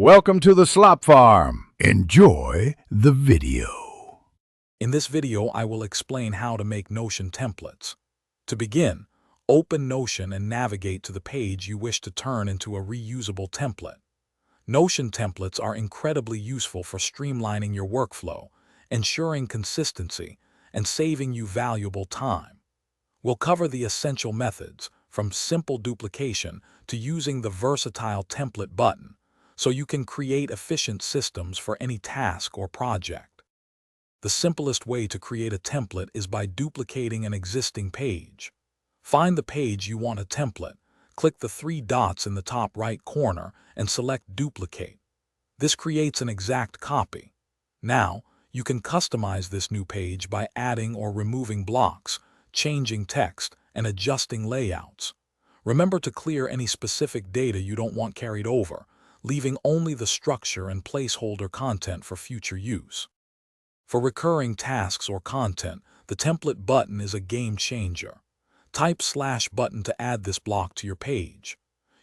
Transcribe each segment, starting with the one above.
Welcome to the Slop Farm. Enjoy the video. In this video, I will explain how to make Notion templates. To begin, open Notion and navigate to the page you wish to turn into a reusable template. Notion templates are incredibly useful for streamlining your workflow, ensuring consistency, and saving you valuable time. We'll cover the essential methods, from simple duplication to using the versatile template button, so you can create efficient systems for any task or project. The simplest way to create a template is by duplicating an existing page. Find the page you want a template, click the three dots in the top right corner, and select Duplicate. This creates an exact copy. Now, you can customize this new page by adding or removing blocks, changing text, and adjusting layouts. Remember to clear any specific data you don't want carried over, leaving only the structure and placeholder content for future use. For recurring tasks or content, the template button is a game changer. Type /button to add this block to your page.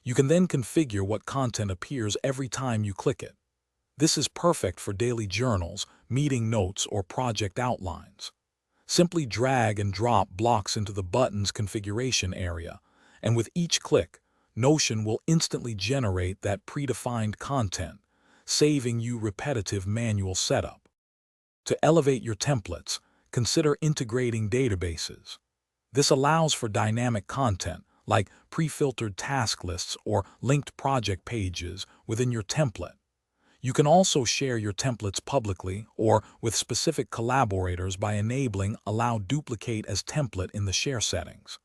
You can then configure what content appears every time you click it. This is perfect for daily journals, meeting notes, or project outlines. Simply drag and drop blocks into the button's configuration area, and with each click, Notion will instantly generate that predefined content, saving you repetitive manual setup. To elevate your templates, consider integrating databases. This allows for dynamic content, like pre-filtered task lists or linked project pages within your template. You can also share your templates publicly or with specific collaborators by enabling Allow Duplicate as Template in the Share settings.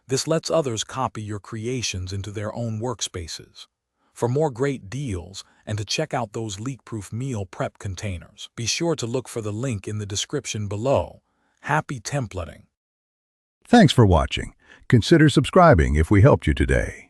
This lets others copy your creations into their own workspaces. For more great deals and to check out those leak-proof meal prep containers, be sure to look for the link in the description below. Happy templating! Thanks for watching. Consider subscribing if we helped you today.